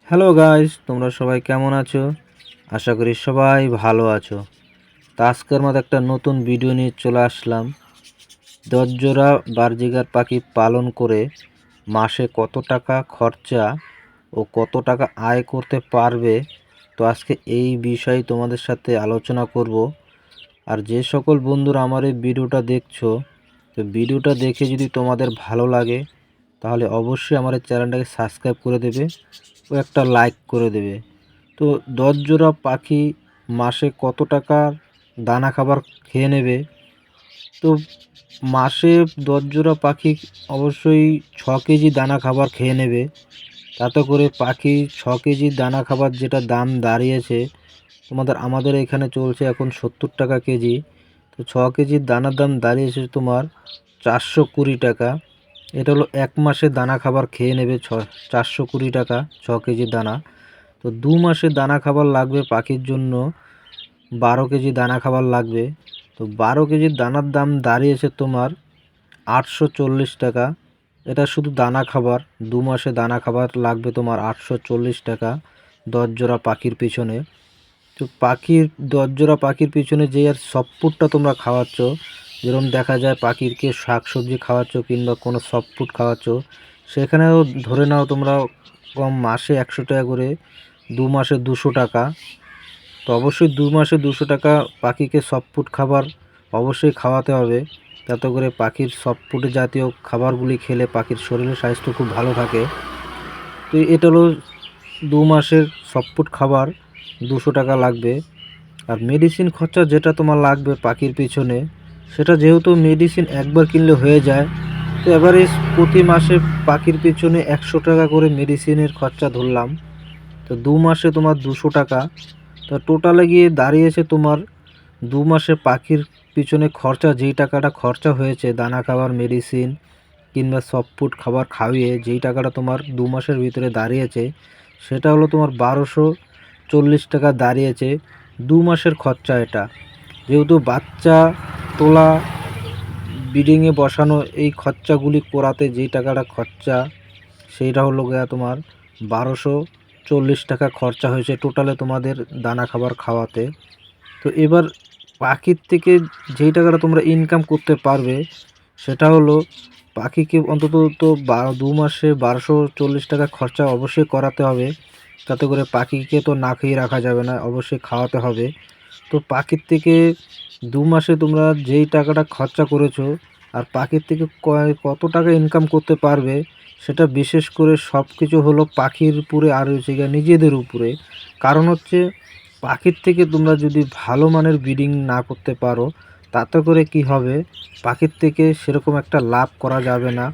Hello guys, তোমরা সবাই কেমন আছো? আশা করি সবাই ভালো আছো। তো আজকের মতো একটা নতুন ভিডিও নিয়ে চলে আসলাম। 10 জোড়া বারজিগার পাখি পালন করে মাসে কত টাকা খরচা ও কত টাকা আয় করতে পারবে, তো আজকে এই বিষয়ে তোমাদের সাথে আলোচনা করব। আর যে সকল বন্ধুরা আমার এই ভিডিওটা দেখছো, তো ভিডিওটা দেখে যদি তোমাদের ভালো লাগে তাহলে অবশ্যই আমার এই চ্যানেলটাকে সাবস্ক্রাইব করে দেবে ও একটা লাইক করে দেবে। তো 10 জোড়া পাখি মাসে কত টাকার দানা খাবার খেয়ে নেবে? তো মাসে 10 জোড়া পাখি অবশ্যই 6 কেজি দানা খাবার খেয়ে নেবে। তাতে করে পাখি 6 কেজি দানা খাবার যেটা দাম দাঁড়িয়েছে আমাদের এখানে চলছে এখন 70 টাকা কেজি। তো 6 কেজির দানার দাম দাঁড়িয়েছে তোমার 420 টাকা। এটা হলো এক মাসে দানা খাবার খেয়ে নেবে 420 টাকা 6 কেজির দানা। তো 2 মাসে দানা খাবার লাগবে পাখির জন্য 12 কেজি দানা খাবার লাগবে। তো 12 কেজির দানার দাম দাঁড়িয়েছে তোমার 840 টাকা। এটা শুধু দানা খাবার, 2 মাসে দানা খাবার লাগবে তোমার 840 টাকা 10 জোড়া পাখির পিছনে। তো 10 জোড়া পাখির পিছনে যে আর সফট তোমরা খাওয়াচ্ছ, যেরকম দেখা যায় পাখিরকে শাক সবজি খাওয়াচ্ছ কিংবা কোনো সফট ফুড খাওয়াচ্ছ, সেখানেও ধরে নাও তোমরা কম মাসে 100 টাকা করে, 2 মাসে 200 টাকা। তো অবশ্যই 2 মাসে 200 টাকা পাখিকে সফট ফুড খাবার অবশ্যই খাওয়াতে হবে। যাতে করে পাখির সফট ফুড জাতীয় খাবারগুলি খেলে পাখির শরীরের স্বাস্থ্য খুব ভালো থাকে। তো এটা হলো 2 মাসের সফট ফুড খাবার 200 টাকা লাগবে। আর মেডিসিন খরচা যেটা তোমার লাগবে পাখির পিছনে, সেটা যেহেতু মেডিসিন একবার কিনলে হয়ে যায়, তো এভারেজ প্রতি মাসে পাখির পিছনে 100 টাকা করে মেডিসিনের খরচা ধরলাম। তো 2 মাসে তোমার 200 টাকা। তো টোটালে গিয়ে দাঁড়িয়েছে তোমার 2 মাসে পাখির পিছনে খরচা, যেই টাকাটা খরচা হয়েছে দানা খাবার মেডিসিন কিংবা সফট ফুড খাবার খাইয়ে যেই টাকাটা তোমার 2 মাসের ভিতরে দাঁড়িয়েছে, সেটা হলো তোমার 1240 টাকা দাঁড়িয়েছে 2 মাসের খরচা এটা। যেহেতু বাচ্চা তোলা, ব্রিডিংয়ে বসানো এই খরচাগুলি করাতে যেই টাকাটা খরচা, সেইটা হলো গিয়া তোমার 1240 টাকা খরচা হয়েছে টোটালে তোমাদের দানা খাবার খাওয়াতে। তো এবার পাখির থেকে যেই টাকাটা তোমরা ইনকাম করতে পারবে, সেটা হলো পাখিকে অন্তত তো 2 মাসে 1240 টাকা খরচা অবশ্যই করাতে হবে। তাতে করে পাখিকে তো না খেয়ে রাখা যাবে না, অবশ্যই খাওয়াতে হবে। তো পাখির থেকে 2 মাসে তোমরা যেই টাকাটা খরচা করেছো আর পাখির থেকে কত টাকা ইনকাম করতে পারবে, সেটা বিশেষ করে সব কিছু হলো পাখির উপরে আর হচ্ছে গিয়ে নিজেদের উপরে। কারণ হচ্ছে পাখির থেকে তোমরা যদি ভালো মানের ব্রিডিং না করতে পারো, তাতে করে কি হবে, পাখির থেকে সেরকম একটা লাভ করা যাবে না।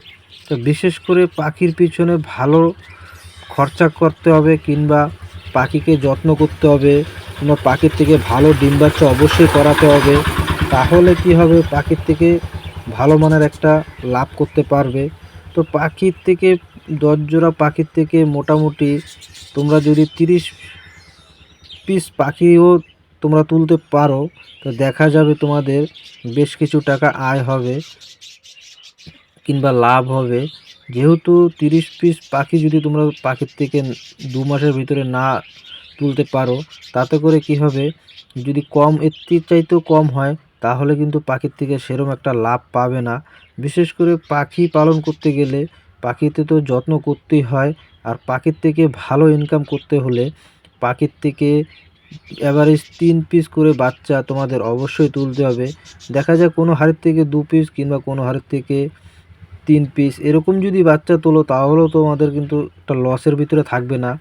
তো বিশেষ করে পাখির পিছনে ভালো খরচা করতে হবে কিংবা পাখিকে যত্ন করতে হবে কিংবা পাখির থেকে ভালো ডিম বাচ্চা অবশ্যই করাতে হবে। তাহলে কি হবে, পাখির থেকে ভালো মানের একটা লাভ করতে পারবে। তো পাখির থেকে 10 জোড়া পাখির থেকে মোটামুটি তোমরা যদি 30 পিস পাখিও তোমরা তুলতে পারো, তো দেখা যাবে তোমাদের বেশ কিছু টাকা আয় হবে কিংবা লাভ হবে। যেহেতু 30 পিস পাখি যদি তোমরা পাখির থেকে 2 মাসের ভিতরে না তুলতে পারো, তাতে করে কি হবে, যদি কম এর চাইতেও কম হয় তাহলে কিন্তু পাখির থেকে সেরকম একটা লাভ পাবে না। বিশেষ করে পাখি পালন করতে গেলে পাখিতে তো যত্ন করতেই হয়। আর পাখির থেকে ভালো ইনকাম করতে হলে পাখির থেকে অ্যাভারেজ 3 পিস করে বাচ্চা তোমাদের অবশ্যই তুলতে হবে। দেখা যায় কোনো হাড়ের থেকে 2 পিস কিংবা কোনো হাড়ের থেকে 3 পিস এরকম যদি বাচ্চা তোলো, তাহলেও তোমাদের কিন্তু একটা লসের ভিতরে থাকবে না।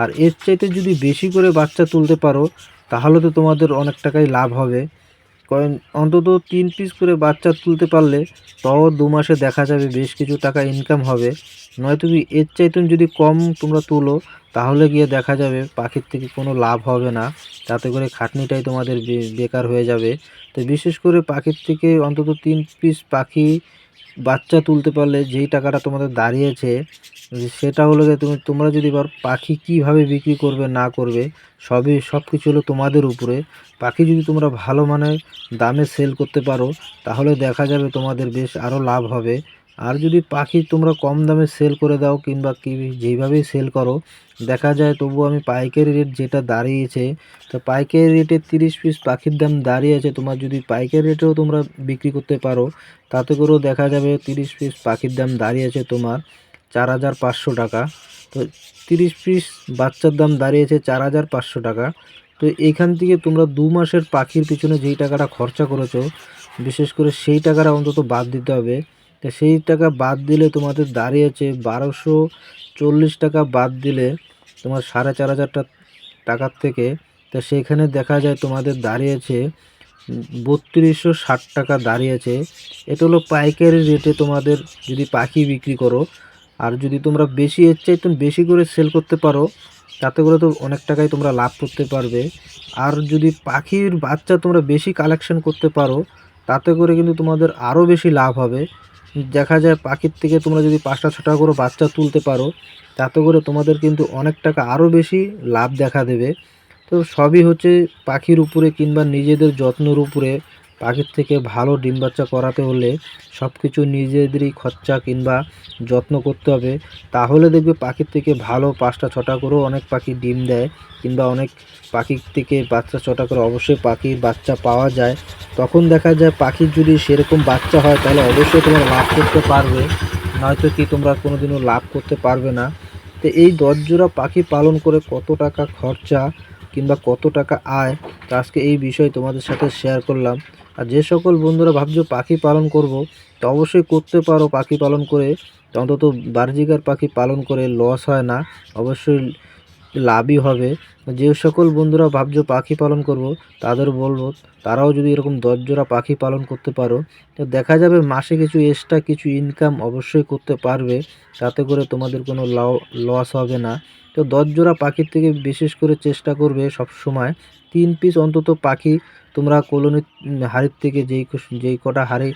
আর এর চাইতে যদি বেশি করে বাচ্চা তুলতে পারো, তাহলে তো তোমাদের অনেক টাকাই লাভ হবে। কারণ অন্তত 3 পিস করে বাচ্চা তুলতে পারলে তাও 2 মাসে দেখা যাবে বেশ কিছু টাকা ইনকাম হবে। নয়তো কি এর চাইতে যদি কম তোমরা তুলো, তাহলে গিয়ে দেখা যাবে পাখির থেকে কোনো লাভ হবে না। তাতে করে খাটনিটাই তোমাদের বেকার হয়ে যাবে। তো বিশেষ করে পাখির থেকে অন্তত 3 পিস পাখি বাচ্চা তুলতে পারলে যেই টাকাটা তোমাদের দাঁড়িয়েছে, সেটা হলো যে তোমরা যদি এবার পাখি কীভাবে বিক্রি করবে না করবে, সব কিছু হলো তোমাদের উপরে। পাখি যদি তোমরা ভালো মানের দামে সেল করতে পারো, তাহলে দেখা যাবে তোমাদের বেশ আরও লাভ হবে। আর যদি পাখি তোমরা কম দামে সেল করে দাও কিংবা কি যেইভাবেই সেল করো, দেখা যায় তবুও আমি পাইকারি রেট যেটা দাঁড়িয়েছে, তো পাইকারি রেটে 30 পিস পাখির দাম দাঁড়িয়ে আছে। তোমার যদি পাইকারি রেটেও তোমরা বিক্রি করতে পারো, তাতে করেও দেখা যাবে 30 পিস পাখির দাম দাঁড়িয়েছে তোমার 4,500 টাকা। তো 30 পিস বাচ্চার দাম দাঁড়িয়েছে 4,500 টাকা। তো এইখান থেকে তোমরা 2 মাসের পাখির পিছনে যেই টাকাটা খরচা করেছো, বিশেষ করে সেই টাকাটা অন্তত বাদ দিতে হবে। তো সেই টাকা বাদ দিলে তোমাদের দাঁড়িয়েছে 1,240 টাকা বাদ দিলে তোমার 4,500 টাকার থেকে, তো সেইখানে দেখা যায় তোমাদের দাঁড়িয়েছে 3,260 টাকা দাঁড়িয়েছে। এটা হলো পাইকারি রেটে তোমাদের যদি পাখি বিক্রি করো। আর যদি তোমরা বেশি এর চাইতে বেশি করে সেল করতে পারো, তাতে করে তো অনেক টাকাই তোমরা লাভ করতে পারবে। আর যদি পাখির বাচ্চা তোমরা বেশি কালেকশন করতে পারো, তাতে করে কিন্তু তোমাদের আরও বেশি লাভ হবে। দেখা যায় পাখির থেকে তোমরা যদি 5টা 6টা করে বাচ্চা তুলতে পারো, তাতে করে তোমাদের কিন্তু অনেক টাকা আরও বেশি লাভ দেখা দেবে। তো সবই হচ্ছে পাখির উপরে কিংবা নিজেদের যত্নের উপরে। পাখির থেকে ভালো ডিম বাচ্চা করাতে হলে সব কিছু নিজেদেরই খরচা কিংবা যত্ন করতে হবে। তাহলে দেখবে পাখির থেকে ভালো 5টা 6টা করেও অনেক পাখি ডিম দেয়, কিংবা অনেক পাখির থেকে বাচ্চা 6টা করে অবশ্যই পাখির বাচ্চা পাওয়া যায়। তখন দেখা যায় পাখির যদি সেরকম বাচ্চা হয়, তাহলে অবশ্যই তোমরা লাভ করতে পারবে, নয়তো কি তোমরা কোনোদিনও লাভ করতে পারবে না। তো এই 10 জোড়া পাখি পালন করে কত টাকা খরচা কিংবা কত টাকা আয়, তো আজকে এই বিষয় তোমাদের সাথে শেয়ার করলাম। আর যে সকল বন্ধুরা ভাবছো পাখি পালন করব, তো অবশ্যই করতে পারো। পাখি পালন করে অন্তত বার্জিকার পাখি পালন করে লস হয় না, অবশ্যই লাভই হবে। যে সকল বন্ধুরা ভাবছো পাখি পালন করব, তাদের বলবো তারাও যদি এরকম 10 জোড়া পাখি পালন করতে পারো, তো দেখা যাবে মাসে কিছু এক্সট্রা কিছু ইনকাম অবশ্যই করতে পারবে। তাতে করে তোমাদের কোনো লস হবে না। তো 10 জোড়া পাখির থেকে বিশেষ করে চেষ্টা করবে সব সময় 3 পিস অন্তত পাখি তোমরা কলোনি হাড়ির থেকে যেই কটা হাড়ি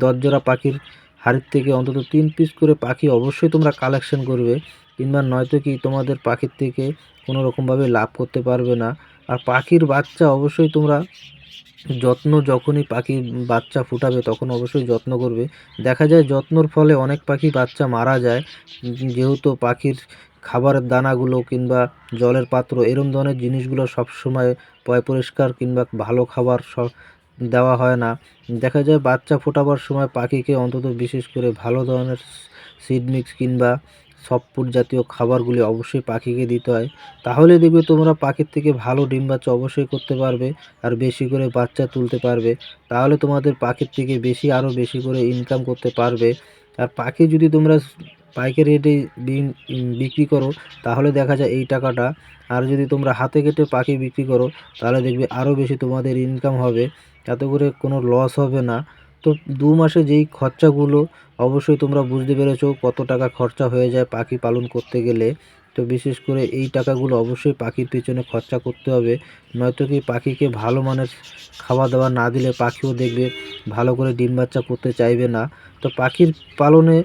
10 জোড়া পাখির হাড়ির থেকে অন্তত 3 পিস করে পাখি অবশ্যই তোমরা কালেকশন করবে, কিংবা নয়তো কি তোমাদের পাখির থেকে কোনো রকমভাবে লাভ করতে পারবে না। আর পাখির বাচ্চা অবশ্যই তোমরা যখনই পাখি বাচ্চা ফুটাবে তখন অবশ্যই যত্ন করবে। দেখা যায় যত্নর ফলে অনেক পাখি বাচ্চা মারা যায়, যেহেতু পাখির খাবারের দানাগুলো কিংবা জলের পাত্র এরম ধরনের জিনিসগুলো সবসময় পরিষ্কার কিংবা ভালো খাবার দেওয়া হয় না। দেখা যায় বাচ্চা ফোটাবার সময় পাখিকে অন্তত বিশেষ করে ভালো ধরনের সিড মিক্স কিংবা সফট জাতীয় খাবারগুলি অবশ্যই পাখিকে দিতে হয়। তাহলে দেখবে তোমরা পাখির থেকে ভালো ডিম বাচ্চা অবশ্যই করতে পারবে, আর বেশি করে বাচ্চা তুলতে পারবে। তাহলে তোমাদের পাখির থেকে বেশি আরও বেশি করে ইনকাম করতে পারবে। আর পাখি যদি তোমরা পাইকারি রেটে বিক্রি করো, তাহলে দেখা যায় এই টাকাটা, আর যদি তোমরা হাতে কেটে পাখি বিক্রি করো, তাহলে দেখবে আরও বেশি তোমাদের ইনকাম হবে, তাতে করে কোনো লস হবে না। তো 2 মাসে যেই খরচাগুলো অবশ্যই তোমরা বুঝতে পেরেছো কত টাকা খরচা হয়ে যায় পাখি পালন করতে গেলে। তো বিশেষ করে এই টাকাগুলো অবশ্যই পাখির পিছনে খরচা করতে হবে, নয়তো কি পাখিকে ভালো মানের খাওয়া দাওয়া না দিলে পাখিও দেখবে ভালো করে ডিম বাচ্চা করতে চাইবে না। তো পাখির পালনে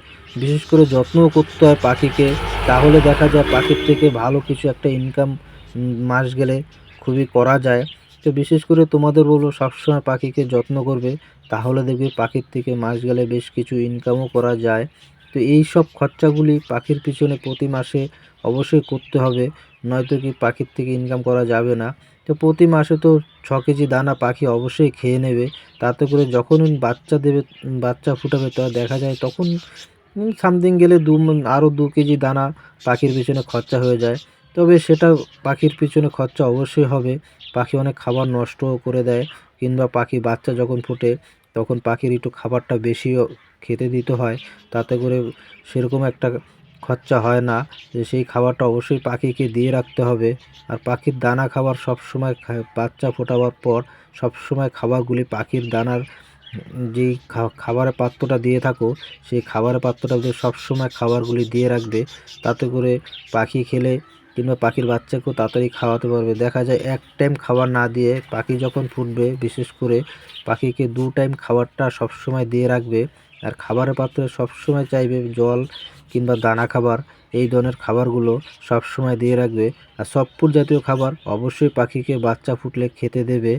বিশেষ করে যত্নও করতে হয় পাখিকে, তাহলে দেখা যায় পাখির থেকে ভালো কিছু একটা ইনকাম মাস গেলে খুবই করা যায়। তো বিশেষ করে তোমাদের বলবো সবসময় পাখিকে যত্ন করবে, তাহলে দেখবে পাখির থেকে মাস গেলে বেশ কিছু ইনকামও করা যায়। তো এই সব খরচাগুলি পাখির পিছনে প্রতি মাসে অবশ্যই করতে হবে, নয়তো কি পাখির থেকে ইনকাম করা যাবে না। তো প্রতি মাসে তো 6 কেজি দানা পাখি অবশ্যই খেয়ে নেবে, তাতে করে যখন বাচ্চা দেবে বাচ্চা ফুটাবে, তা দেখা যায় তখন সামথিং গেলে আরও 2 কেজি দানা পাখির পিছনে খরচা হয়ে যায়। তবে সেটা পাখির পিছনে খরচা অবশ্যই হবে। পাখি অনেক খাবার নষ্টও করে দেয়, কিংবা পাখি বাচ্চা যখন ফোটে তখন পাখির একটু খাবারটা বেশিও খেতে দিতে হয়, তাতে করে সেরকম একটা খরচা হয় না। যে সেই খাবারটা অবশ্যই পাখিকে দিয়ে রাখতে হবে। আর পাখির দানা খাবার সব সময় বাচ্চা ফোটাবার পর সব সময় খাবারগুলি পাখির দানার যেই খাবারের পাত্রটা দিয়ে থাকো, সেই খাবারের পাত্রটাতে সবসময় খাবারগুলি দিয়ে রাখবে, তাতে করে পাখি খেলে কিংবা পাখির বাচ্চাকেও তাড়াতাড়ি খাওয়াতে পারবে। দেখা যায় এক টাইম খাবার না দিয়ে পাখি যখন ফুটবে, বিশেষ করে পাখিকে 2 টাইম খাবারটা সবসময় দিয়ে রাখবে। আর খাবারের পাত্রে সবসময় চাইবে জল কিংবা দানা খাবার, এই ধরনের খাবারগুলো সবসময় দিয়ে রাখবে। আর সফট ফুড জাতীয় খাবার অবশ্যই পাখিকে বাচ্চা ফুটলে খেতে দেবে।